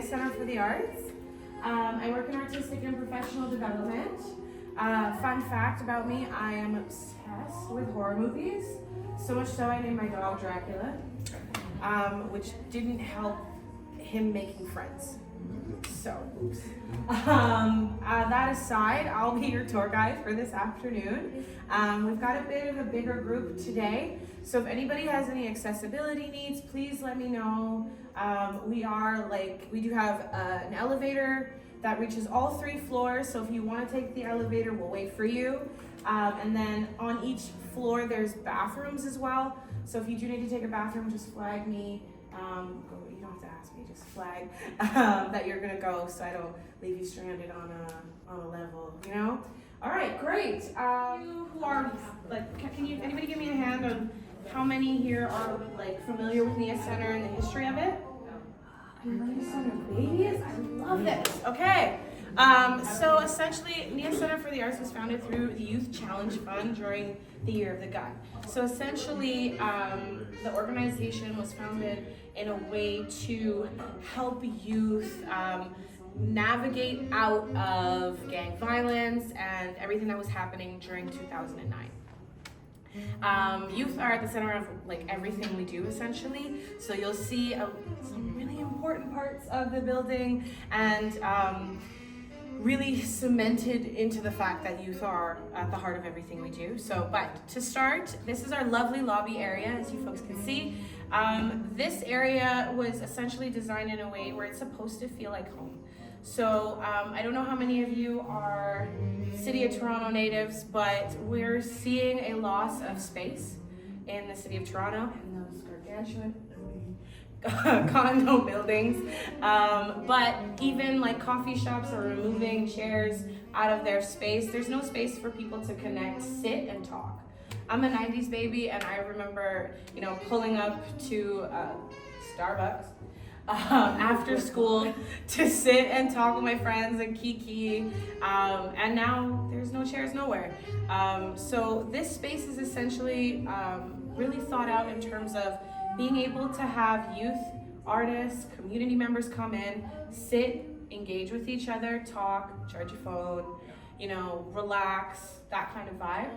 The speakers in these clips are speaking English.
Centre for the Arts. I work in artistic and professional development. Fun fact about me, I am obsessed with horror movies. So much so I named my dog Dracula, which didn't help him making friends. So, oops. That aside, I'll be your tour guide for this afternoon. We've got a bit of a bigger group today, so if anybody has any accessibility needs, please let me know. We do have an elevator that reaches all 3 floors, so if you want to take the elevator, we'll wait for you. And then on each floor, there's bathrooms as well, so if you do need to take a bathroom, just flag me. You don't have to ask me, just flag that you're gonna go, so I don't leave you stranded on a level, you know? All right, great. You who are anybody give me a hand on how many here are familiar with Nia Centre and the history of it? Nia Centre babies, I love this. Okay. So essentially, Nia Centre for the Arts was founded through the Youth Challenge Fund during the Year of the Gun. So essentially, the organization was founded in a way to help youth navigate out of gang violence and everything that was happening during 2009. Youth are at the center of everything we do essentially. So you'll see some really important parts of the building and really cemented into the fact that youth are at the heart of everything we do. But to start, this is our lovely lobby area, as you folks can see. This area was essentially designed in a way where it's supposed to feel like home. So I don't know how many of you are City of Toronto natives, but we're seeing a loss of space in the City of Toronto and those gargantuan condo buildings, but even coffee shops are removing chairs out of their space. There's no space for people to connect, sit, and talk. I'm a 90s baby, and I remember, pulling up to Starbucks after school to sit and talk with my friends and kiki, and now there's no chairs nowhere. So this space is essentially really thought out in terms of being able to have youth, artists, community members come in, sit, engage with each other, talk, charge your phone, relax, that kind of vibe.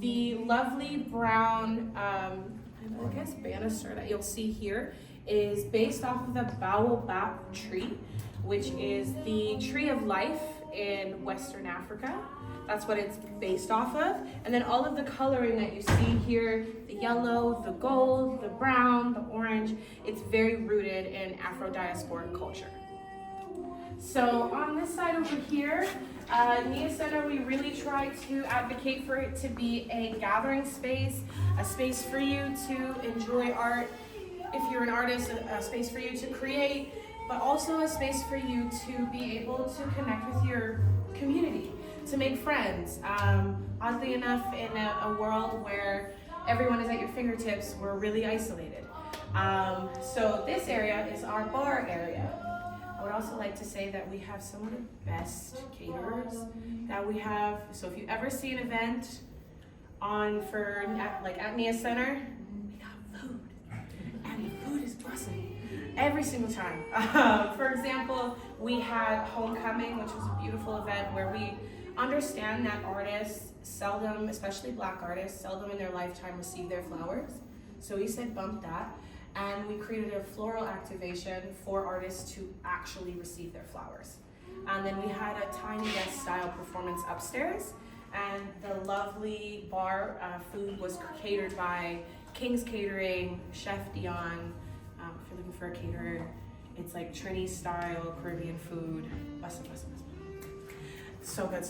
The lovely brown, banister that you'll see here is based off of the baobab tree, which is the tree of life in Western Africa. That's what it's based off of. And then all of the coloring that you see here, the yellow, the gold, the brown, the orange, it's very rooted in Afro-diasporic culture. So on this side over here, Nia Centre, we really try to advocate for it to be a gathering space, a space for you to enjoy art. If you're an artist, a space for you to create, but also a space for you to be able to connect with your community, to make friends. Oddly enough, in a world where everyone is at your fingertips, we're really isolated. So this area is our bar area. I would also like to say that we have some of the best caterers that we have. So if you ever see an event at Nia Centre, we got food. And the food is awesome every single time. For example, we had Homecoming, which was a beautiful event where we understand that artists seldom, especially Black artists, seldom in their lifetime receive their flowers. So we said bump that, and we created a floral activation for artists to actually receive their flowers. And then we had a tiny guest style performance upstairs, and the lovely bar food was catered by King's Catering, Chef Dion. If you're looking for a caterer, it's Trini style Caribbean food. Bussin'. So good.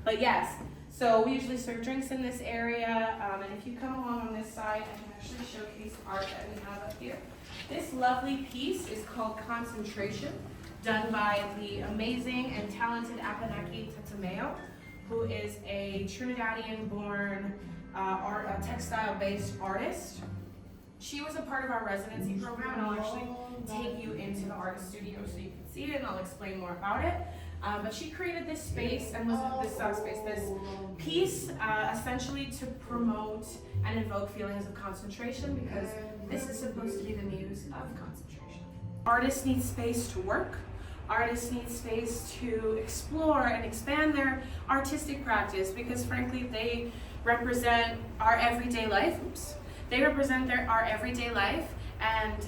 But yes, so we usually serve drinks in this area, and if you come along on this side, I can actually showcase art that we have up here. This lovely piece is called Concentration, done by the amazing and talented Apanaki Tatameo, who is a Trinidadian-born textile-based artist. She was a part of our residency program, and I'll actually take you into the artist studio so you can see it, and I'll explain more about it. But she created this space and this piece essentially to promote and invoke feelings of concentration, because this is supposed to be the muse of concentration. artists need space to work. Artists need space to explore and expand their artistic practice because frankly they represent our everyday life. They represent our everyday life, and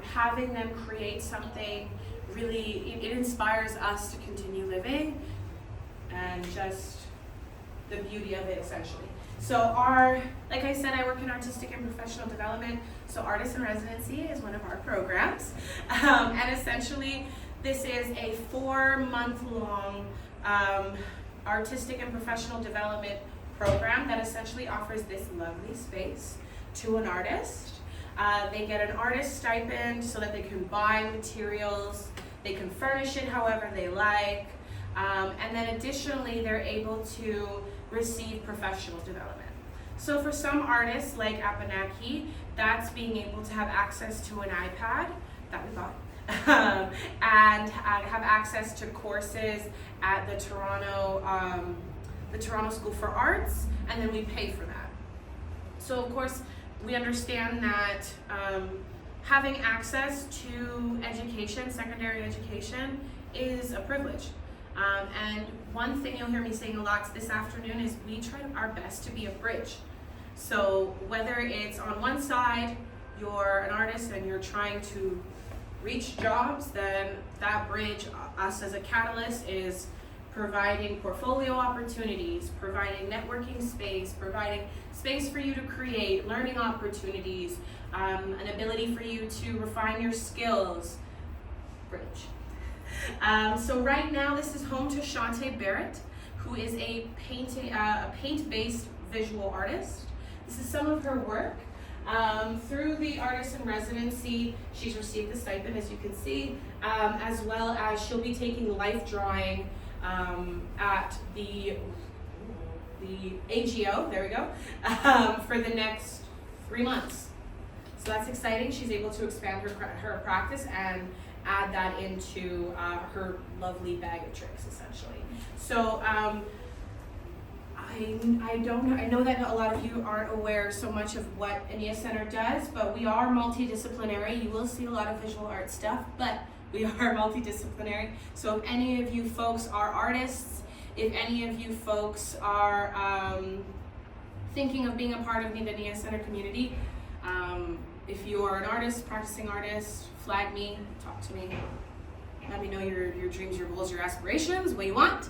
having them create something really, it inspires us to continue living and just the beauty of it essentially. So like I said, I work in artistic and professional development, so Artist in Residency is one of our programs. And essentially, this is a 4-month-long artistic and professional development program that essentially offers this lovely space to an artist. They get an artist stipend so that they can buy materials, they can furnish it however they like, and then additionally they're able to receive professional development. So for some artists like Abenaki, that's being able to have access to an iPad that we bought, and have access to courses at the Toronto School for Arts, and then we pay for that. So of course, we understand that having access to education, secondary education, is a privilege. And one thing you'll hear me saying a lot this afternoon is we try our best to be a bridge. So whether it's on one side, you're an artist and you're trying to reach jobs, then that bridge, us as a catalyst, is providing portfolio opportunities, providing networking space, providing space for you to create, learning opportunities, an ability for you to refine your skills. Bridge. So right now, this is home to Shantae Barrett, who is a paint-based visual artist. This is some of her work. Through the Artist in Residency, she's received the stipend, as you can see, as well as she'll be taking life drawing at the AGO, there we go, for the next 3 months. So that's exciting. She's able to expand her practice and add that into her lovely bag of tricks, essentially. So I know that a lot of you aren't aware so much of what Nia Centre does, but we are multidisciplinary. You will see a lot of visual art stuff, but we are multidisciplinary. So if any of you folks are artists, if any of you folks are thinking of being a part of the Nia Centre community, if you are an artist, practicing artist, flag me, talk to me. Let me know your dreams, your goals, your aspirations, what you want.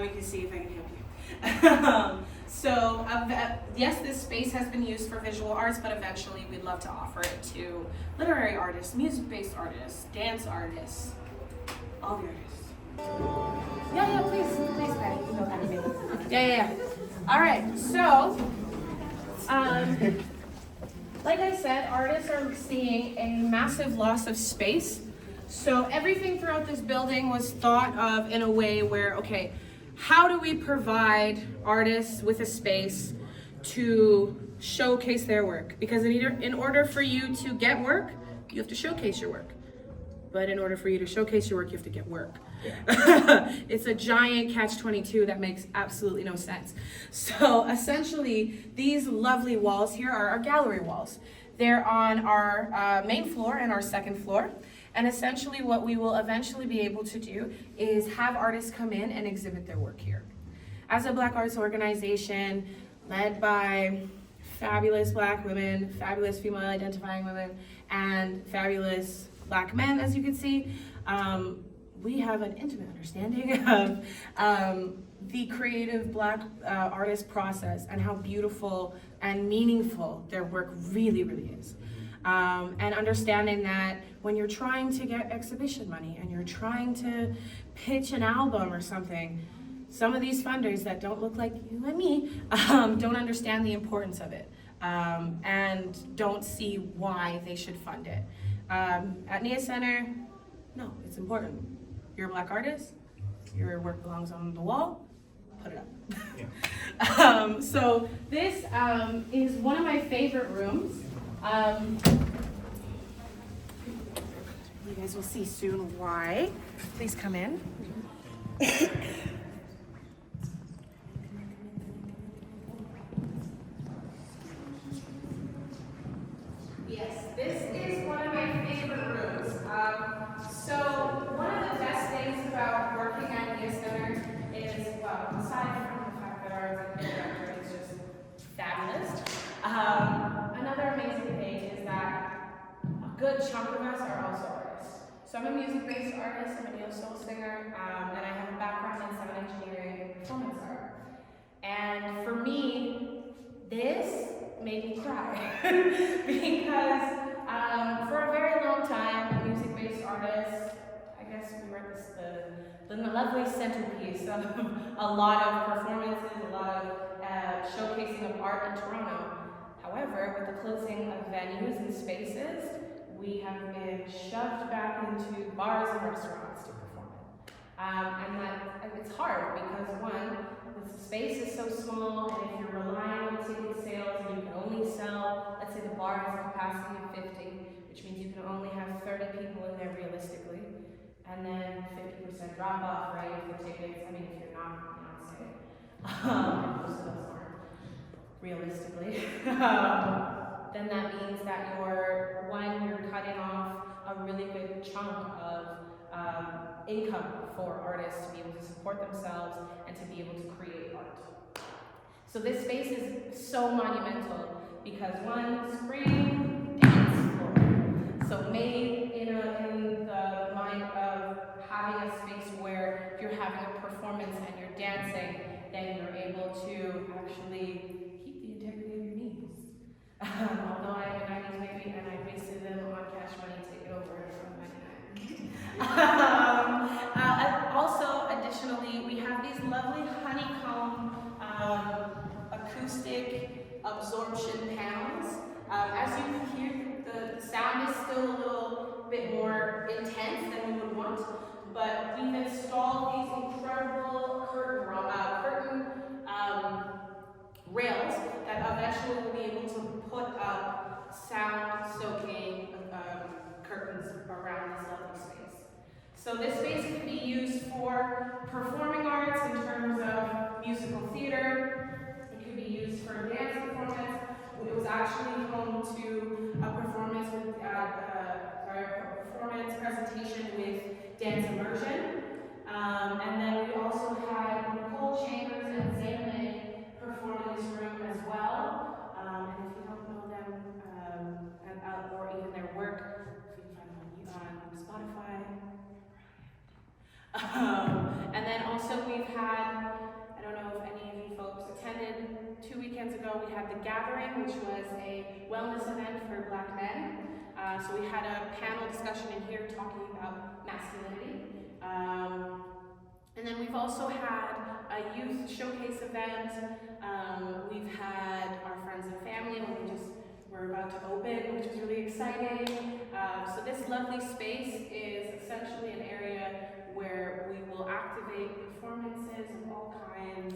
We can see if I can help you. So yes, this space has been used for visual arts, but eventually we'd love to offer it to literary artists, music-based artists, dance artists, all the artists. Yeah, please, Patty, you know anything. Yeah. All right, so, like I said, artists are seeing a massive loss of space. So everything throughout this building was thought of in a way where, okay, how do we provide artists with a space to showcase their work? Because in order for you to get work, you have to showcase your work. But in order for you to showcase your work, you have to get work. Yeah. It's a giant catch-22 that makes absolutely no sense. So essentially, these lovely walls here are our gallery walls. They're on our main floor and our second floor. And essentially what we will eventually be able to do is have artists come in and exhibit their work here. As a Black arts organization led by fabulous Black women, fabulous female identifying women, and fabulous Black men, as you can see, we have an intimate understanding of the creative Black artist process and how beautiful and meaningful their work really, really is. And understanding that when you're trying to get exhibition money and you're trying to pitch an album or something, some of these funders that don't look like you and me don't understand the importance of it and don't see why they should fund it. At Nia Centre, no, it's important. You're a Black artist, your work belongs on the wall, put it up. Yeah. So this is one of my favorite rooms. You guys will see soon why. Please come in. Yes, this is one of my favorite rooms. I'm a music-based artist, I'm a neo-soul singer, and I have a background in sound engineering and performance art. And for me, this made me cry because for a very long time, a music-based artist, I guess we were the lovely centerpiece of a lot of performances, a lot of showcasing of art in Toronto. However, with the closing of venues and spaces, we have been shoved back into bars and restaurants to perform it. And it's hard because one, the space is so small, and if you're relying on ticket sales and you can only sell, let's say the bar has a capacity of 50, which means you can only have 30 people in there realistically, and then 50% drop off rate for tickets. I mean, if you're not Beyonce, most of us aren't realistically, then that means that you're cutting off a really good chunk of income for artists to be able to support themselves and to be able to create art. So this space is so monumental because one, spring dance floor. So made in the mind of having a space where if you're having a performance and you're dancing, then you're able to actually keep the integrity of your knees. Although I'm a 90s baby and I wasted them on cash money, take it over from 99. Also, additionally, we have these lovely honeycomb acoustic absorption panels. As you can hear, the sound is still a little bit more intense than we would want, but we've installed these incredible curtain rails that eventually will be able to put up sound-soaking curtains around this lovely space. So this space can be used for performing arts in terms of musical theater. It could be used for dance performance. It was actually home to a performance with a performance presentation with dance immersion. And then we also had Nicole Chambers and Zayman perform in this room as well. And if you don't know them or even their work, you can find them on Spotify. And then also we've had, I don't know if any of you folks attended, 2 weekends ago we had The Gathering, which was a wellness event for Black men. So we had a panel discussion in here talking about masculinity. And then we've also had a youth showcase event. We've had our friends and family when we're about to open, which was really exciting. So this lovely space is essentially an area where we will activate performances of all kinds,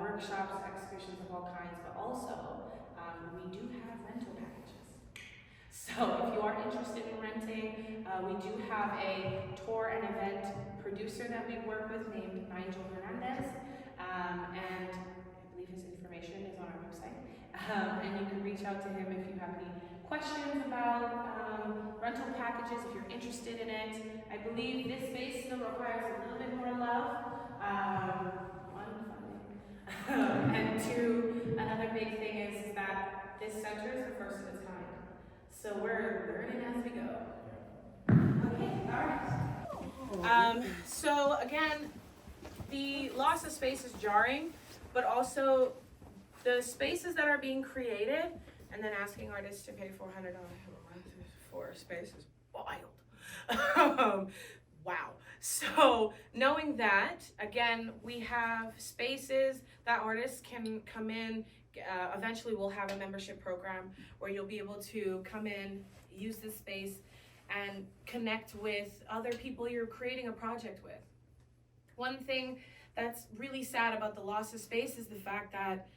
workshops, exhibitions of all kinds, but also we do have rental packages. So if you are interested in renting, we do have a tour and event producer that we work with named Nigel Hernandez, and I believe his information is on our website. And you can reach out to him if you have any questions about rental packages, if you're interested in it. I believe this space still requires a little bit more love. One, funding. And two, another big thing is that this center is the first of its kind. So we're learning as we go. Okay, all right. So again, the loss of space is jarring, but also the spaces that are being created and then asking artists to pay $400 for space is wild. Wow. So knowing that, again, we have spaces that artists can come in. Eventually we'll have a membership program where you'll be able to come in, use this space, and connect with other people you're creating a project with. One thing that's really sad about the loss of space is the fact that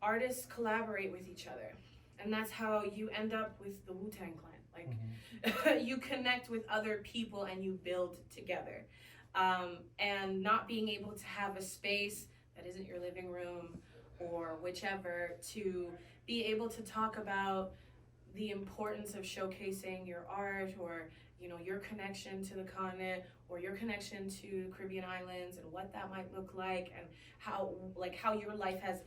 artists collaborate with each other. And that's how you end up with the Wu-Tang Clan. Like, you connect with other people and you build together. And not being able to have a space that isn't your living room or whichever, to be able to talk about the importance of showcasing your art, or your connection to the continent, or your connection to Caribbean islands, and what that might look like, and how your life has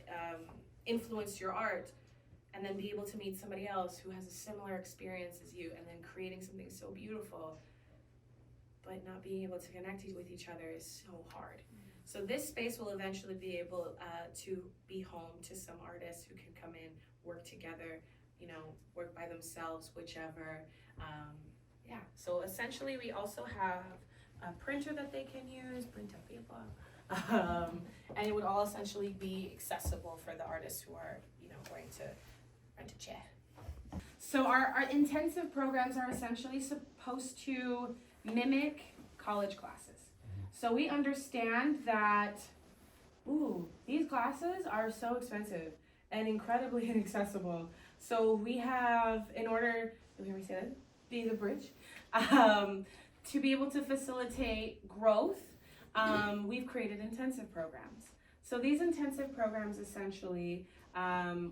influenced your art, and then be able to meet somebody else who has a similar experience as you, and then creating something so beautiful. but not being able to connect with each other is so hard. So this space will eventually be able to be home to some artists who can come in, work together, work by themselves, whichever. So essentially we also have a printer that they can use, print a paper, and it would all essentially be accessible for the artists who are, going to rent a chair. So our intensive programs are essentially supposed to mimic college classes. So we understand that, these classes are so expensive and incredibly inaccessible. So we have, in order, did we ever say that? Be the bridge. To be able to facilitate growth, we've created intensive programs. So these intensive programs essentially,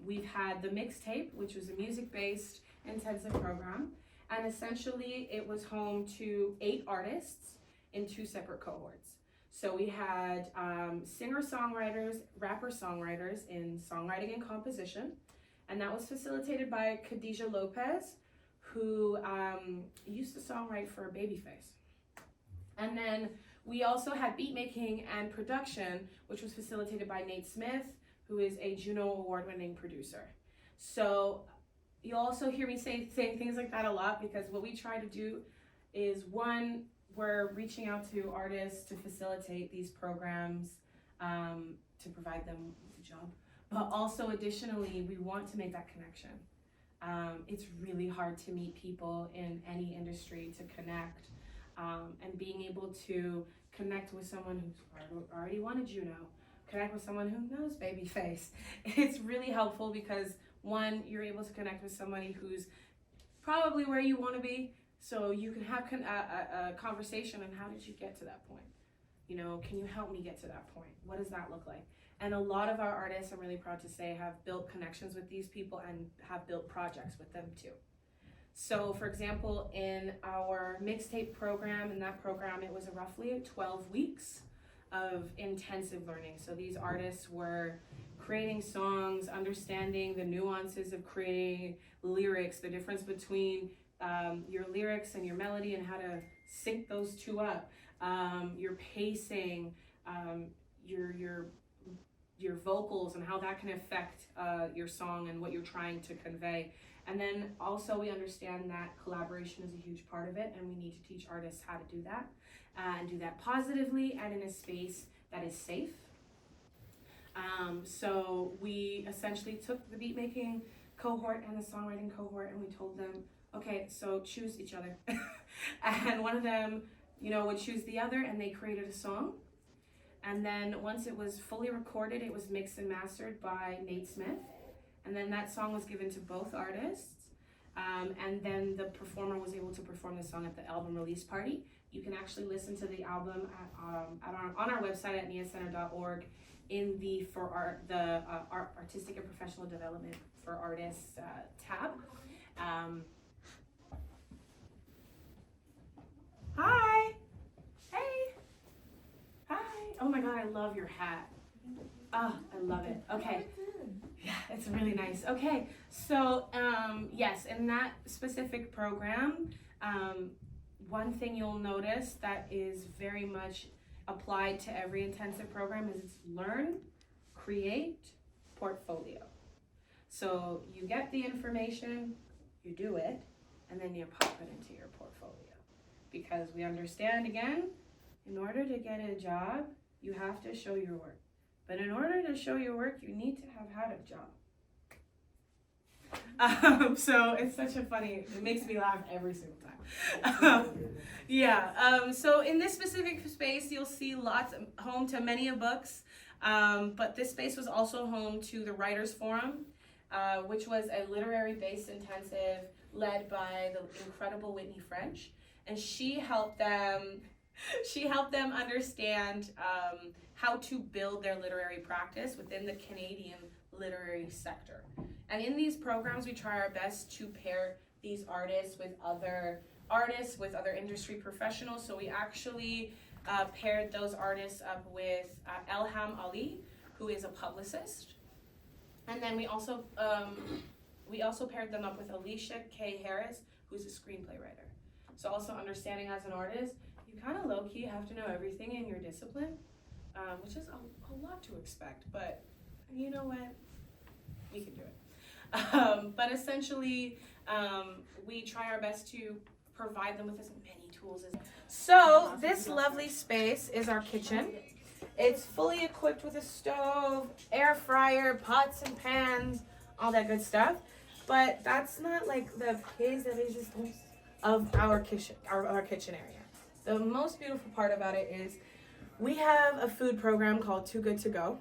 we've had the mixtape, which was a music-based intensive program, and essentially it was home to 8 artists in 2 separate cohorts. So we had singer-songwriters, rapper-songwriters in songwriting and composition, and that was facilitated by Khadijah Lopez, who used to songwrite for Babyface. And then we also had beat making and production, which was facilitated by Nate Smith, who is a Juno award-winning producer. So you'll also hear me saying things like that a lot, because what we try to do is, one, we're reaching out to artists to facilitate these programs, to provide them with a job, but also additionally, we want to make that connection. It's really hard to meet people in any industry, to connect, and being able to connect with someone who's already won a Juno, connect with someone who knows Babyface. It's really helpful because, one, you're able to connect with somebody who's probably where you want to be, so you can have a conversation on how did you get to that point? Can you help me get to that point? What does that look like? And a lot of our artists, I'm really proud to say, have built connections with these people and have built projects with them too. So for example, in our mixtape program, in that program, it was roughly 12 weeks of intensive learning. So these artists were creating songs, understanding the nuances of creating lyrics, the difference between your lyrics and your melody and how to sync those two up, your pacing, your vocals and how that can affect your song and what you're trying to convey. And then also we understand that collaboration is a huge part of it, and we need to teach artists how to do that, and do that positively and in a space that is safe. So we essentially took the beat making cohort and the songwriting cohort, and we told them, okay, so choose each other. And one of them, would choose the other, and they created a song. And then once it was fully recorded, it was mixed and mastered by Nate Smith. And then that song was given to both artists. And then the performer was able to perform the song at the album release party. You can actually listen to the album on our website at niacentre.org in the Artistic and Professional Development for Artists tab. Hi. Hey. Hi. Oh my God, I love your hat. Oh, I love it. Okay. Yeah, it's really nice. Okay, so yes, in that specific program, one thing you'll notice that is very much applied to every intensive program is it's learn, create, portfolio. So you get the information, you do it, and then you pop it into your portfolio. Because we understand, again, in order to get a job, you have to show your work. But in order to show your work, you need to have had a job. So it's such a funny, it makes me laugh every single time. So in this specific space, you'll see home to many of books, but this space was also home to the Writers Forum, which was a literary-based intensive led by the incredible Whitney French, and she helped them understand how to build their literary practice within the Canadian literary sector. And in these programs, we try our best to pair these artists with other industry professionals. So we actually paired those artists up with Elham Ali, who is a publicist. And then we also paired them up with Alicia K. Harris, who's a screenplay writer. So also understanding as an artist, you you kind of low-key have to know everything in your discipline, which is a lot to expect, but you know what? We can do it. But essentially, we try our best to provide them with as many tools as. So this lovely space is our kitchen. It's fully equipped with a stove, air fryer, pots and pans, all that good stuff. But that's not like the pièce de résistance of our kitchen, our kitchen area. The most beautiful part about it is we have a food program called Too Good To Go,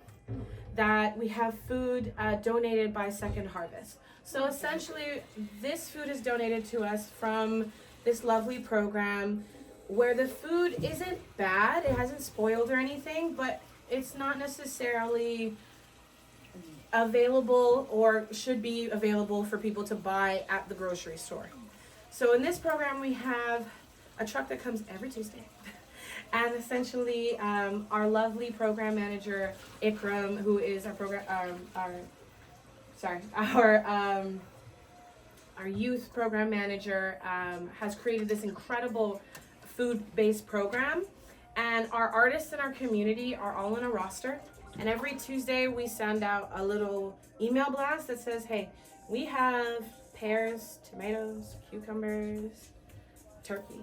that we have food donated by Second Harvest. So essentially, this food is donated to us from this lovely program where the food isn't bad, it hasn't spoiled or anything, but it's not necessarily available or should be available for people to buy at the grocery store. So in this program, we have a truck that comes every Tuesday. And essentially, our lovely program manager, Ikram, who is our youth program manager, has created this incredible food-based program. And our artists in our community are all in a roster. And every Tuesday, we send out a little email blast that says, hey, we have pears, tomatoes, cucumbers, turkey,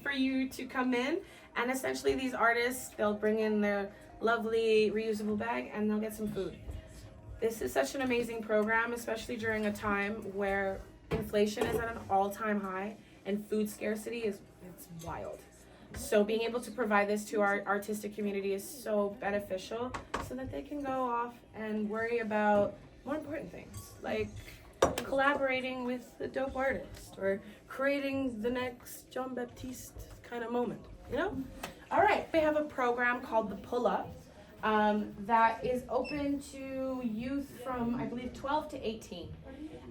for you to come in. And essentially these artists, they'll bring in their lovely reusable bag and they'll get some food. This is such an amazing program, especially during a time where inflation is at an all-time high and food scarcity it's wild. So being able to provide this to our artistic community is so beneficial so that they can go off and worry about more important things, like collaborating with a dope artist or creating the next John Baptiste kind of moment, you know? All right, we have a program called the Pull Up that is open to youth from, I believe, 12 to 18.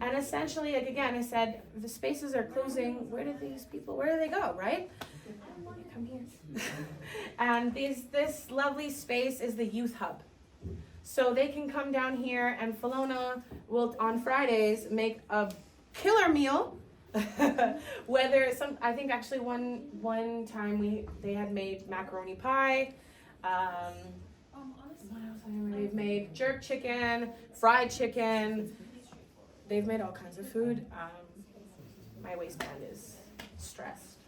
And essentially, like again, I said, the spaces are closing. Where do they go, right? Come here. And this lovely space is the youth hub. So they can come down here, and Falona will on Fridays make a killer meal. I think actually one time they had made macaroni pie. What else? They've made jerk chicken, fried chicken. They've made all kinds of food. My waistband is stressed.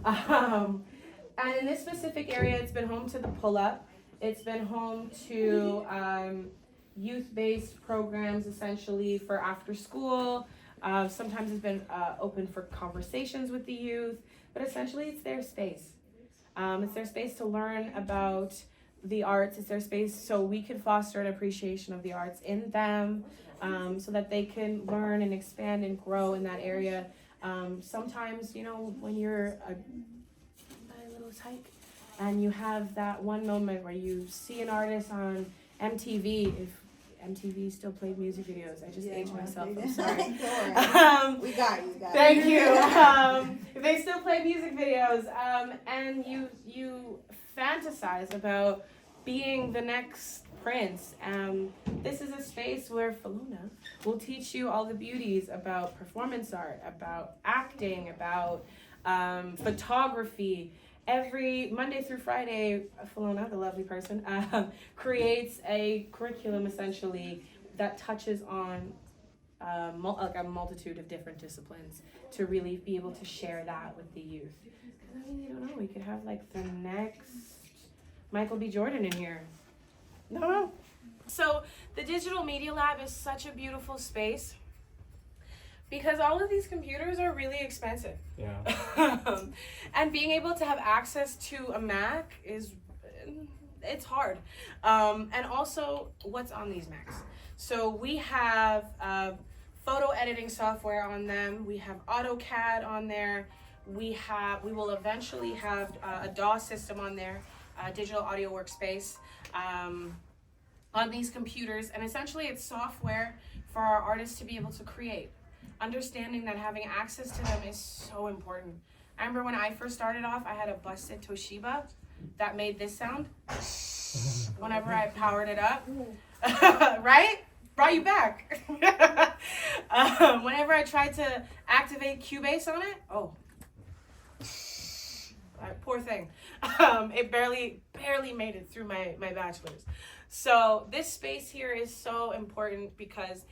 And in this specific area, it's been home to the Pull Up. It's been home to youth-based programs, essentially, for after school. Sometimes it's been open for conversations with the youth, but essentially it's their space. It's their space to learn about the arts. It's their space so we can foster an appreciation of the arts in them, so that they can learn and expand and grow in that area. Sometimes, when you're a little hike and you have that one moment where you see an artist on MTV, if MTV still played music videos. I just aged myself. I'm sorry. We got you. Thank you. They still play music videos, and you fantasize about being the next Prince. This is a space where Faluna will teach you all the beauties about performance art, about acting, about photography. Every Monday through Friday, Falona, the lovely person, creates a curriculum essentially that touches on a multitude of different disciplines to really be able to share that with the youth. Because you don't know, we could have like the next Michael B. Jordan in here. No. So the Digital Media Lab is such a beautiful space, because all of these computers are really expensive. Yeah. And being able to have access to a Mac it's hard. And also, what's on these Macs? So we have photo editing software on them. We have AutoCAD on there. We will eventually have a DAW system on there, digital audio workspace, on these computers. And essentially, it's software for our artists to be able to create. Understanding that having access to them is so important. I remember when I first started off, I had a busted Toshiba that made this sound whenever I powered it up. Right? Brought you back. Whenever I tried to activate Cubase on it, oh, Poor thing. It barely made it through my bachelor's. So this space here is so important because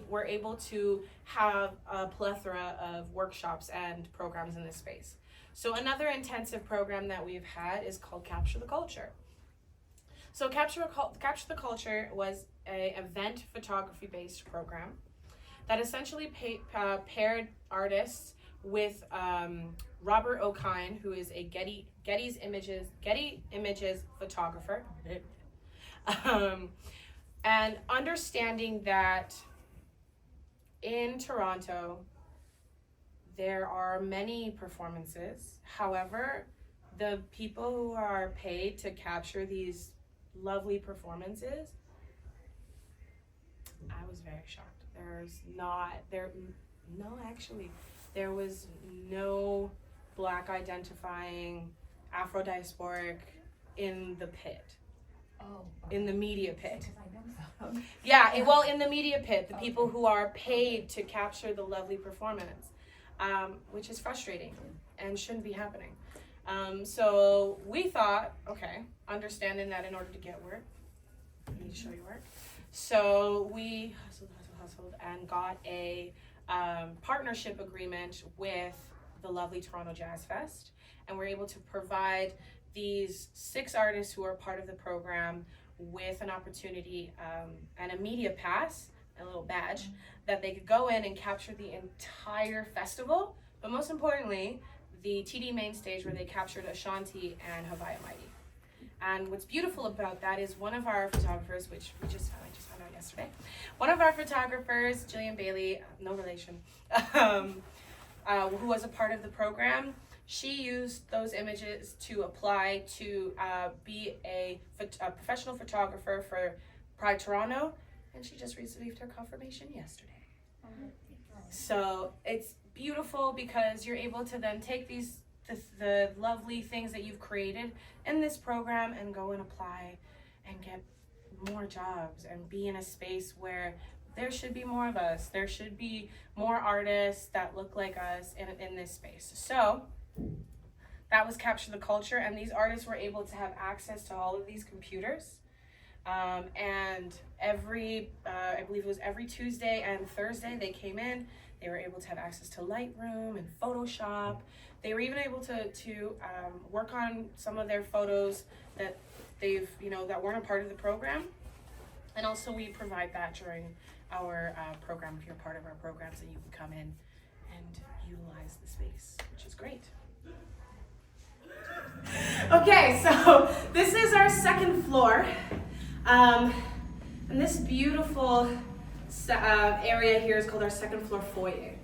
we're able to have a plethora of workshops and programs in this space. So another intensive program that we've had is called Capture the Culture. So Capture the Culture was an event photography based program that essentially paired artists with Robert O'Kine, who is a Getty Images photographer, and understanding that in Toronto there are many performances. However, the people who are paid to capture these lovely performances, I was very shocked. There was no Black identifying Afro-diasporic in the pit. Oh. In the media pit. I know so. Yeah, in the media pit, the people who are paid to capture the lovely performance, which is frustrating and shouldn't be happening. So we thought, okay, understanding that in order to get work, you need to show your work. So we hustled and got a partnership agreement with the lovely Toronto Jazz Fest, and we're able to provide these 6 artists who are part of the program with an opportunity and a media pass, a little badge, that they could go in and capture the entire festival, but most importantly, the TD main stage where they captured Ashanti and Havaya Mighty. And what's beautiful about that is one of our photographers, which I just found out yesterday, one of our photographers, Jillian Bailey, no relation, who was a part of the program, she used those images to apply to be a professional photographer for Pride Toronto, and she just received her confirmation yesterday. So it's beautiful because you're able to then take the lovely things that you've created in this program and go and apply and get more jobs and be in a space where there should be more of us. There should be more artists that look like us in this space. So that was Capture the Culture, and these artists were able to have access to all of these computers. And I believe it was every Tuesday and Thursday they came in. They were able to have access to Lightroom and Photoshop. They were even able to work on some of their photos that that weren't a part of the program. And also we provide that during our program. If you're part of our programs, and you can come in and utilize the space, which is great. Okay, so this is our second floor. And this beautiful area here is called our second floor foyer.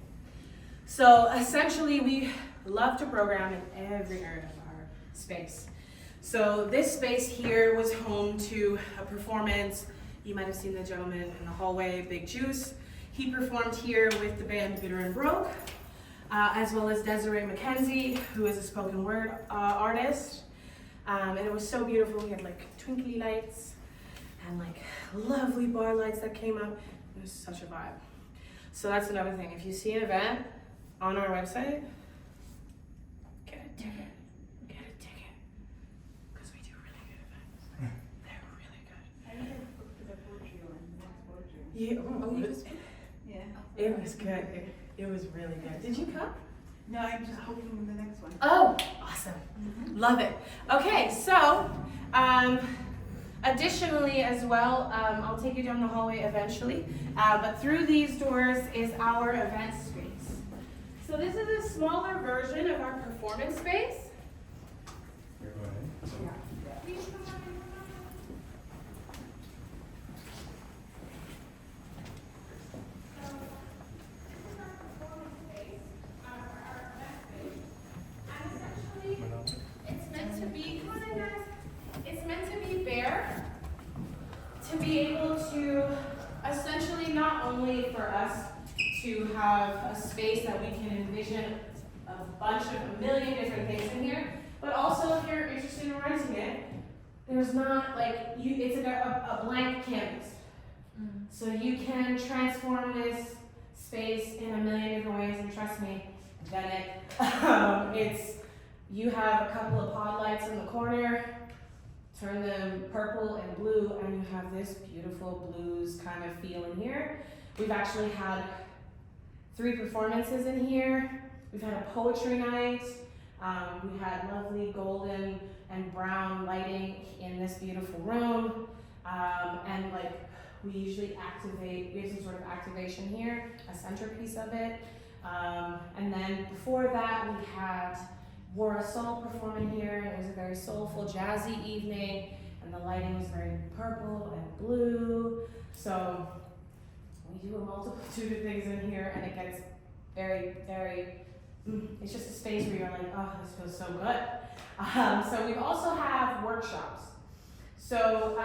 So essentially we love to program in every area of our space. So this space here was home to a performance. You might have seen the gentleman in the hallway, Big Juice. He performed here with the band Bitter and Broke, as well as Desiree McKenzie, who is a spoken word artist. And it was so beautiful. We had like twinkly lights and like lovely bar lights that came up. It was such a vibe. So that's another thing. If you see an event on our website, get a ticket. Because we do really good events. They're really good. I never booked the poetry one, the next poetry one. Yeah, Oh, you just yeah. it was good. It was really good. Did you come? No, I'm just booking the next one. Oh, awesome. Love it. Okay, so additionally as well, I'll take you down the hallway eventually, but through these doors is our event space. So this is a smaller version of our performance space. It's meant to be bare, to be able to essentially not only for us to have a space that we can envision a million different things in here, but also if you're interested in renting it, there's not it's like a blank canvas. So you can transform this space in a million different ways, and trust me, I've done it. You have a couple of pod lights in the corner, turn them purple and blue, and you have this beautiful blues kind of feel in here. We've actually had 3 performances in here. We've had a poetry night. We had lovely golden and brown lighting in this beautiful room. And like we usually activate, we have some sort of activation here, a centerpiece of it. And then before that we had Wara Soul performing here, and it was a very soulful, jazzy evening, and the lighting was very purple and blue. So we do a multitude of things in here, and it gets very, very, it's just a space where you're like, oh, this feels so good. So we also have workshops. So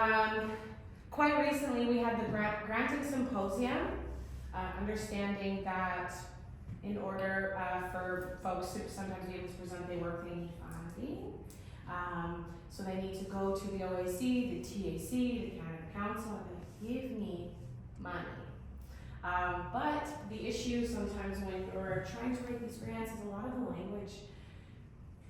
quite recently we had the granting symposium, understanding that in order for folks to sometimes be able to present their work, they need funding. So they need to go to the OAC, the TAC, the Canada Council, and they give me money. But the issue sometimes when you're trying to write these grants is a lot of the language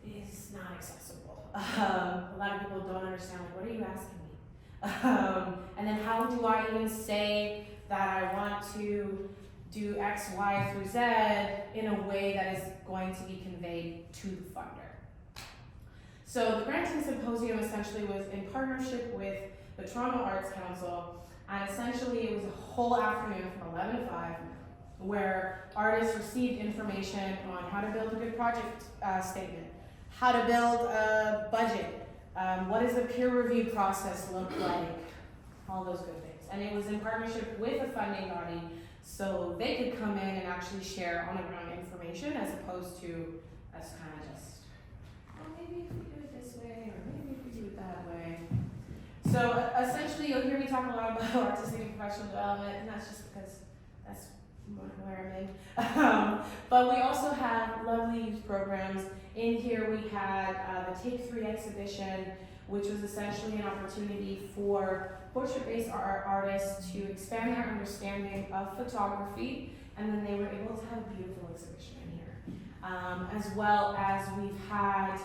is not accessible. A lot of people don't understand, like, what are you asking me? And then how do I even say that I want to do X, Y through Z in a way that is going to be conveyed to the funder? So the Granting Symposium essentially was in partnership with the Toronto Arts Council, and essentially it was a whole afternoon from 11 to 5 where artists received information on how to build a good project statement, how to build a budget, what does the peer review process look like, all those good things. And it was in partnership with a funding body, so they could come in and actually share on the ground information as opposed to us kind of just, oh, maybe if we do it this way, or maybe if we do it that way. So essentially you'll hear me talk a lot about artistic and professional development, and that's just because that's where I'm in. But we also have lovely youth programs. In here we had the Take 3 exhibition, which was essentially an opportunity for portrait-based artists to expand their understanding of photography, and then they were able to have a beautiful exhibition in here. As well as we've had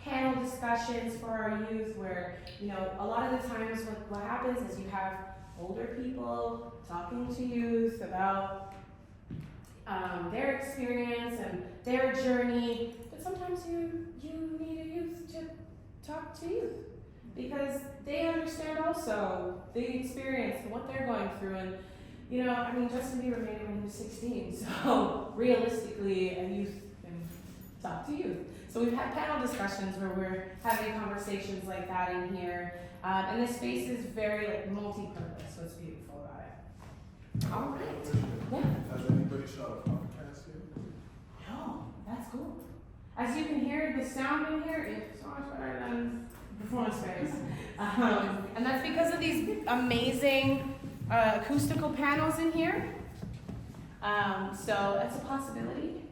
panel discussions for our youth where, you know, a lot of the times what happens is you have older people talking to youth about their experience and their journey, but sometimes you need a youth to talk to youth because they understand also the experience and what they're going through. And you know, I mean, Justin Bieber made it when he was 16, so realistically a youth can talk to youth. So we've had panel discussions where we're having conversations like that in here, and this space is very like multi-purpose, so it's beautiful about it. All right. Yeah. Has anybody shot a podcast here? No, that's cool. As you can hear, the sound in here is so much better than performance space. And that's because of these amazing acoustical panels in here. So that's a possibility.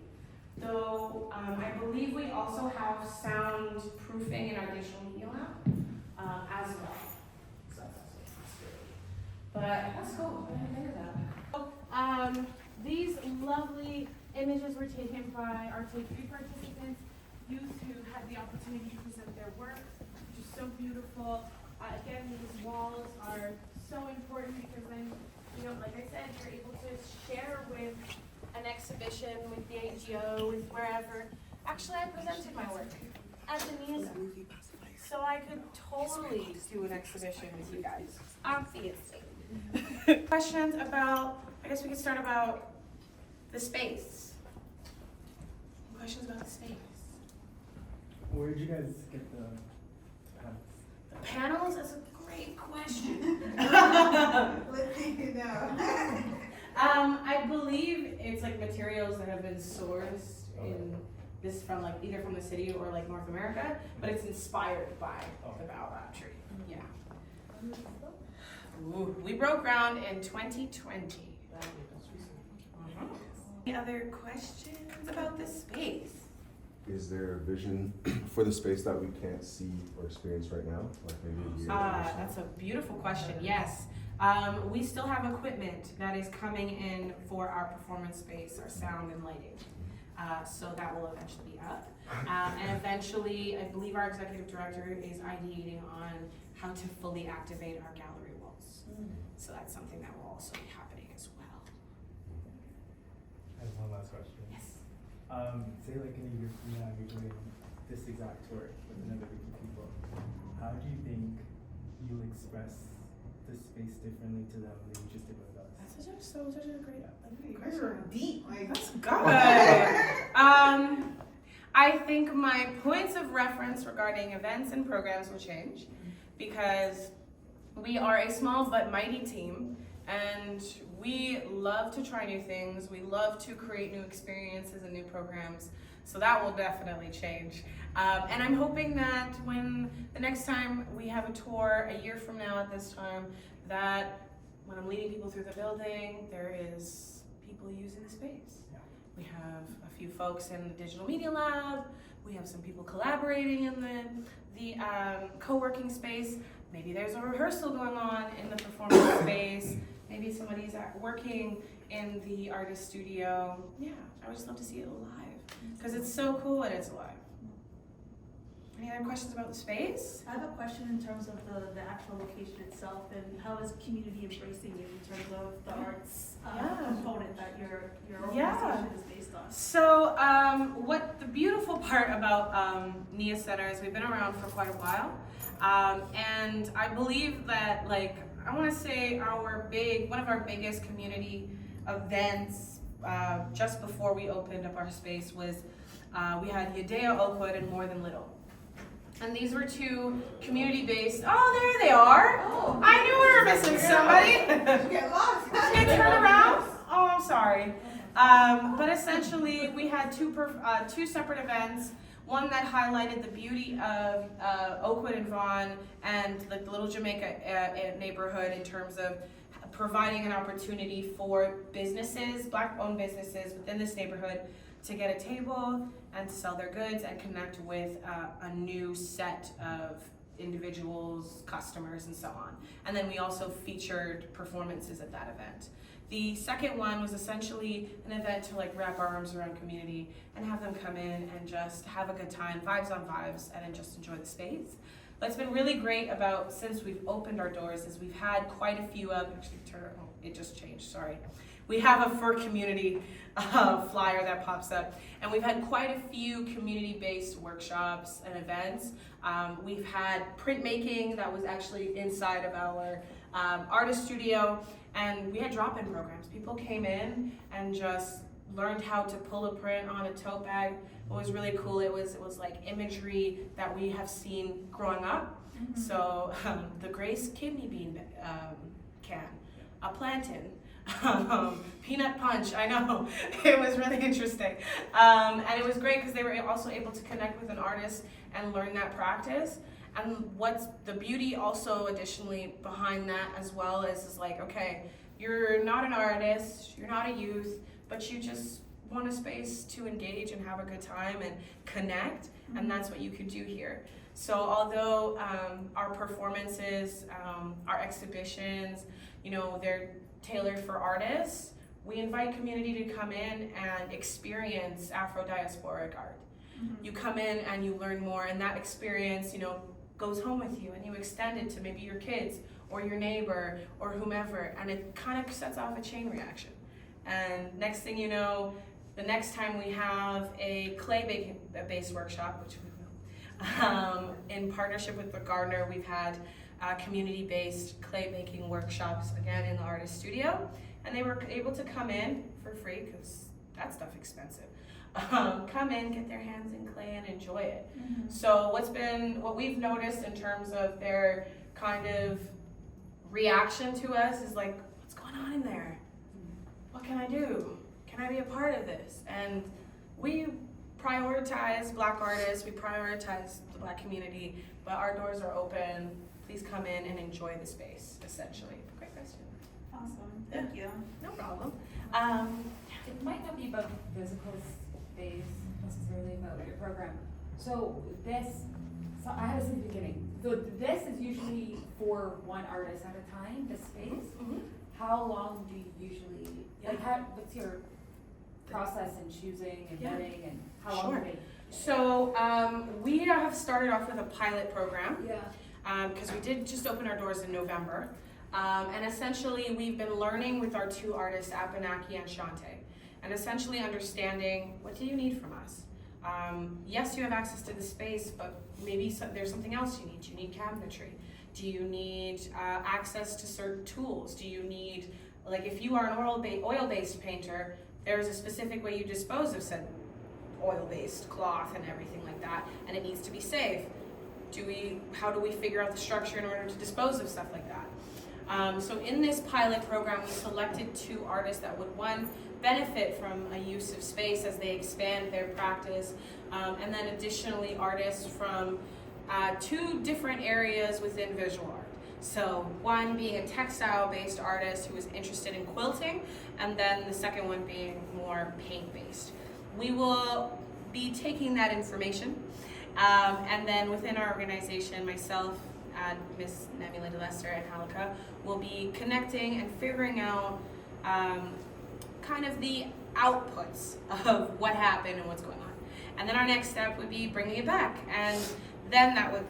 Though I believe we also have sound proofing in our digital media lab as well. So that's also a possibility. But that's cool. I didn't think of that. These lovely images were taken by our Take 3 participants, youth who had the opportunity to present their work, which is so beautiful. Again, these walls are so important because then, you know, like I said, you're able to share with an exhibition, with the AGO, with wherever. Actually, I presented my work at the Nia Centre, so I could totally do an exhibition with you guys, obviously. Questions about, I guess we could start about the space. Questions about the space? Where did you guys get the The panels is a great question. Let's see, you know. I believe it's like materials that have been sourced in this from like either from the city or like North America, but it's inspired by the baobab tree. Yeah. Ooh, we broke ground in 2020. Any other questions about this space? Is there a vision for the space that we can't see or experience right now? Like maybe a year or so? That's a beautiful question, yes. We still have equipment that is coming in for our performance space, our sound and lighting. So that will eventually be up. And eventually, I believe our executive director is ideating on how to fully activate our gallery walls. So that's something that will also be happening as well. I have one last question. Yes. Say like you're doing this exact tour with another group of people. How do you think you'll express the space differently to them than you just did with us? That's such a great These are deep, like. That's good. I think my points of reference regarding events and programs will change because we are a small but mighty team and we love to try new things. We love to create new experiences and new programs. So that will definitely change. And I'm hoping that when the next time we have a tour, a year from now at this time, that when I'm leading people through the building, there is people using the space. Yeah. We have a few folks in the digital media lab. We have some people collaborating in the co-working space. Maybe there's a rehearsal going on in the performance space. Maybe somebody's working in the artist studio. Yeah, I would just love to see it live because it's so cool when it's live. Any other questions about the space? I have a question in terms of the actual location itself and how is community embracing it in terms of the arts component that your organization is based on? So what the beautiful part about Nia Centre is we've been around for quite a while. And I believe that I want to say one of our biggest community events just before we opened up our space was we had Oakwood and More Than Little. And these were two community-based, there they are. Oh. I knew we were missing somebody. You get lost. Did they turn around? Oh, I'm sorry. But essentially, we had two separate events. One that highlighted the beauty of Oakwood and Vaughan and the Little Jamaica neighborhood in terms of providing an opportunity for businesses, Black-owned businesses within this neighborhood to get a table and to sell their goods and connect with a new set of individuals, customers, and so on. And then we also featured performances at that event. The second one was essentially an event to wrap our arms around community and have them come in and just have a good time, vibes on vibes, and then just enjoy the space. What's been really great about since we've opened our doors is we've had quite a few it just changed, sorry. We have a For Community flyer that pops up, and we've had quite a few community-based workshops and events. We've had printmaking that was actually inside of our artist studio, and we had drop-in programs. People came in and just learned how to pull a print on a tote bag. What was really cool, it was like imagery that we have seen growing up. Mm-hmm. So the Grace kidney bean can, a plantain, peanut punch, I know. It was really interesting. And it was great because they were also able to connect with an artist and learn that practice. And what's the beauty also additionally behind that as well is okay, you're not an artist, you're not a youth, but you just want a space to engage and have a good time and connect, and that's what you could do here. So although our performances, our exhibitions, they're tailored for artists, we invite community to come in and experience Afro-diasporic art. Mm-hmm. You come in and you learn more, and that experience, goes home with you, and you extend it to maybe your kids or your neighbor or whomever, and it kind of sets off a chain reaction. And next thing you know, the next time we have a clay-based workshop, which we will, in partnership with the Gardner, we've had community-based clay baking workshops, again, in the artist studio, and they were able to come in for free, because that stuff expensive. Come in, get their hands in clay, and enjoy it. Mm-hmm. So what we've noticed in terms of their kind of reaction to us is what's going on in there? What can I do? Can I be a part of this? And we prioritize Black artists, we prioritize the Black community, but our doors are open. Please come in and enjoy the space, essentially. Great question. Awesome, thank you. No problem. It might not be about physical space necessarily about your program. So I had to say at the beginning, so this is usually for one artist at a time, the space. Mm-hmm. How long do you usually, what's your process in choosing and Yeah. vetting and how long Sure. do they? So we have started off with a pilot program. Yeah. Because we did just open our doors in November. And essentially, we've been learning with our two artists, Abenaki and Shante, and essentially understanding, what do you need from us? Yes, you have access to the space, but maybe there's something else you need. Do you need cabinetry? Do you need access to certain tools? Do you need, like if you are an oil-based painter, there's a specific way you dispose of said oil-based cloth and everything like that, and it needs to be safe. How do we figure out the structure in order to dispose of stuff like that? So in this pilot program, we selected two artists that would, one, benefit from a use of space as they expand their practice, and then additionally artists from two different areas within visual art. So one being a textile-based artist who was interested in quilting, and then the second one being more paint-based. We will be taking that information, and then within our organization, myself and Miss Nebula DeLester and Halika will be connecting and figuring out kind of the outputs of what happened and what's going on. And then our next step would be bringing it back. And then that would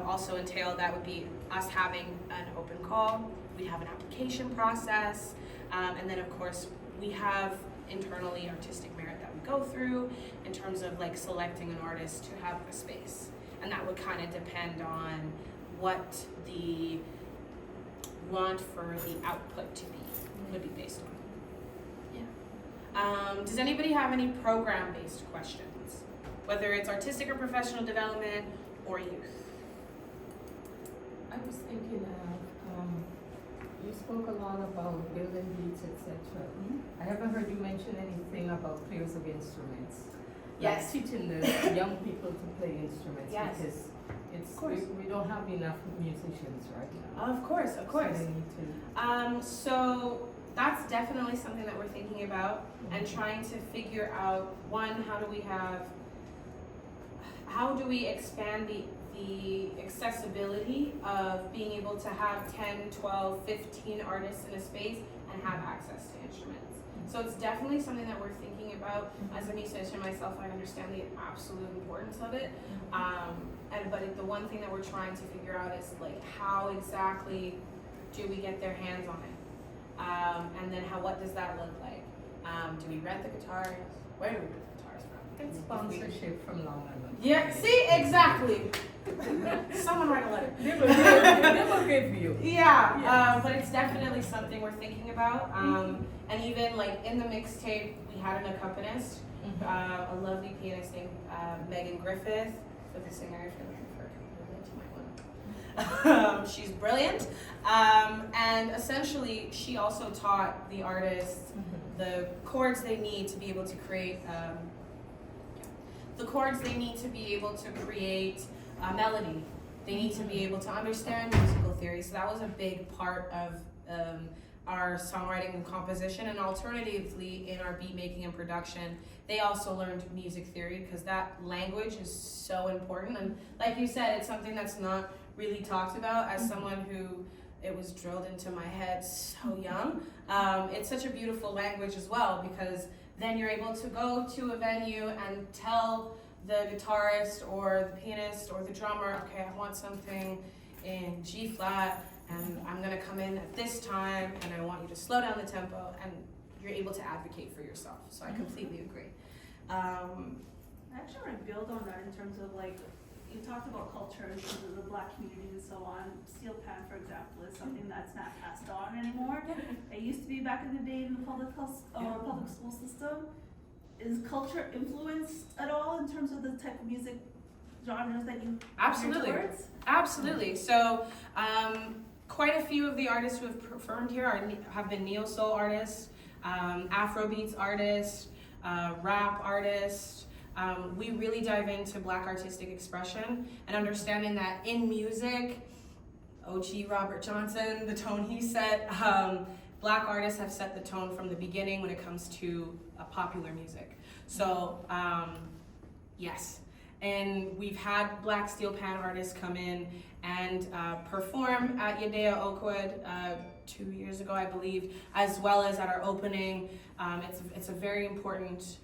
also entail, that would be us having an open call. We have an application process. And then of course, we have internally artistic merit that we go through in terms of like selecting an artist to have a space. And that would kind of depend on what the want for the output to be, would be based on. Does anybody have any program-based questions? Whether it's artistic or professional development or youth? I was thinking of, you spoke a lot about building beats, etc. I haven't heard you mention anything about players of instruments. Yes. Like teaching the young people to play instruments. Yes. Because it's, Of course. we don't have enough musicians right now. Of course, of course. So they need to. So that's definitely something that we're thinking about and trying to figure out, one, how do we expand the accessibility of being able to have 10, 12, 15 artists in a space and have access to instruments. So it's definitely something that we're thinking about. As a musician myself, I understand the absolute importance of it. But the one thing that we're trying to figure out is like, how exactly do we get their hands on it? And then what does that look like? Do we rent the guitars? Where do we rent the guitars from? Get sponsorship from Long Island. Yeah, see, exactly. Someone write a letter. They will give you. Yeah, Yes. but it's definitely something we're thinking about. And even like in the mixtape, we had an accompanist, a lovely pianist named Megan Griffith, for the singer if you're looking for a compliment, you might want to. She's brilliant. And essentially, she also taught the artists the chords they need to be able to create a melody. They need to be able to understand musical theory. So that was a big part of our songwriting and composition. And alternatively, in our beat making and production, they also learned music theory because that language is so important. And like you said, it's something that's not really talked about. As someone who it was drilled into my head so young, it's such a beautiful language as well, because then you're able to go to a venue and tell the guitarist or the pianist or the drummer, okay, I want something in G flat and I'm gonna come in at this time and I want you to slow down the tempo, and you're able to advocate for yourself. So I completely agree. I actually want to build on that in terms of like, you talked about culture in terms of the Black community and so on. Steel pan, for example, is something that's not passed on anymore. It used to be back in the day in the public school system. Is culture influenced at all in terms of the type of music genres that you Absolutely. gear towards? Absolutely. So quite a few of the artists who have performed here have been neo-soul artists, Afrobeats artists, rap artists. We really dive into Black artistic expression and understanding that in music, OG Robert Johnson, the tone he set, Black artists have set the tone from the beginning when it comes to popular music. So yes, And we've had Black steel pan artists come in and perform at Yadea Oakwood 2 years ago, I believe, as well as at our opening. It's a very important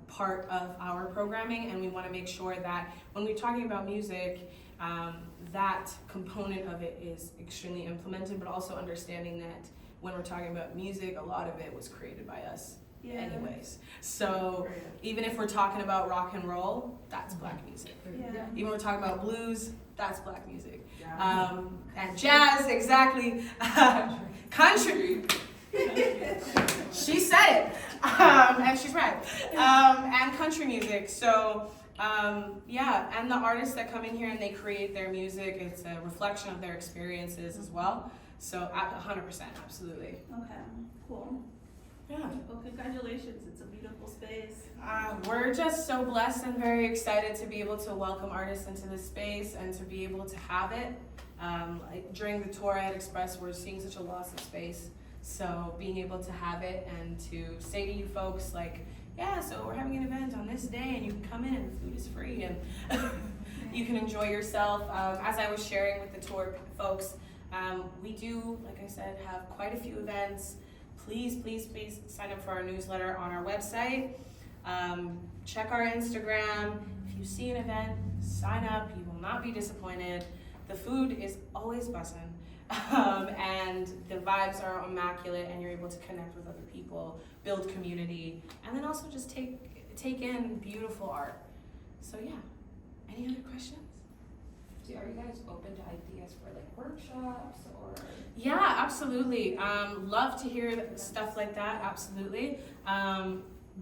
part of our programming, and we want to make sure that when we're talking about music, that component of it is extremely implemented, but also understanding that when we're talking about music, a lot of it was created by us anyways. So even if we're talking about rock and roll, that's Black music. Yeah. Even when we're talking about blues, that's Black music. And jazz, exactly. Country. She said it. And she's right. And country music. So, yeah, and the artists that come in here and they create their music, it's a reflection of their experiences as well. So, 100%, absolutely. Okay, cool. Yeah. Well, congratulations. It's a beautiful space. We're just so blessed and very excited to be able to welcome artists into this space and to be able to have it. During the tour I had expressed we're seeing such a loss of space. So being able to have it and to say to you folks like, yeah, so we're having an event on this day and you can come in and the food is free and you can enjoy yourself. As I was sharing with the tour folks, we do, like I said, have quite a few events. Please, please, please sign up for our newsletter on our website. Check our Instagram. If you see an event, sign up. You will not be disappointed. The food is always bussin'. And the vibes are immaculate and you're able to connect with other people, build community, and then also just take in beautiful art. So yeah, any other questions? So are you guys open to ideas for like workshops or? Yeah, absolutely. Love to hear stuff like that, absolutely.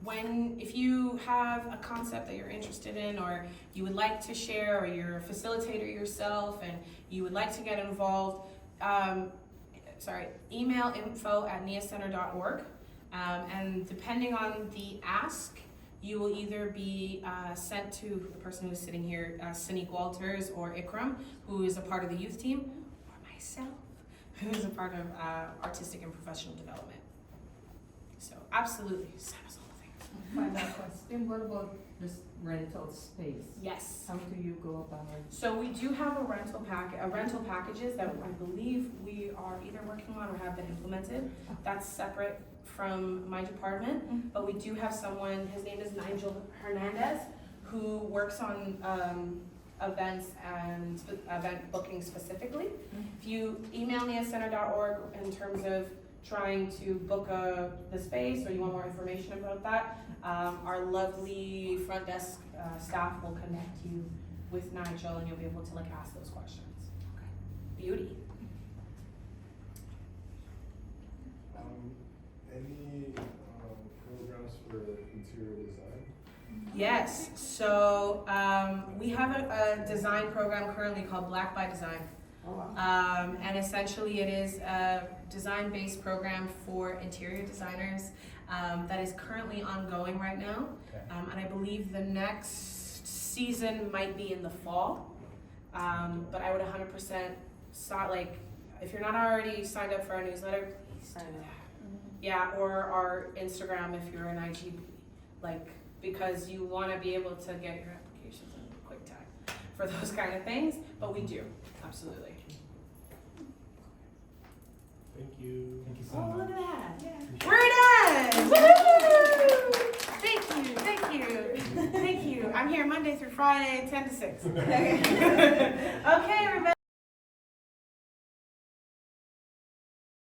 If you have a concept that you're interested in or you would like to share or you're a facilitator yourself and you would like to get involved, email info@niacentre.org, and depending on the ask, you will either be sent to the person who's sitting here, Sanique Walters or Ikram, who is a part of the youth team, or myself, who is a part of artistic and professional development. So absolutely, send us all the things. Final question, what about this rental space? Yes. How do you go about it? So we do have a rental packages that I believe we are either working on or have been implemented. That's separate from my department, but we do have someone, his name is Nigel Hernandez, who works on events and event booking specifically. If you email niacentre.org in terms of trying to book the space or you want more information about that, our lovely front desk staff will connect you with Nigel and you'll be able to ask those questions. Okay. Beauty. Any programs for interior design? Yes, so we have a design program currently called Black by Design. And essentially it is a design-based program for interior designers that is currently ongoing right now. And I believe the next season might be in the fall. But I would 100% if you're not already signed up for our newsletter, please do that. Yeah, or our Instagram if you're an IG, because you want to be able to get your applications in quick time for those kind of things. But we do, absolutely. Thank you. Thank you so Oh, much. look at that. Yeah. We're done! Woo! Thank you, thank you, thank you. I'm here Monday through Friday, 10 to 6. Okay, everybody.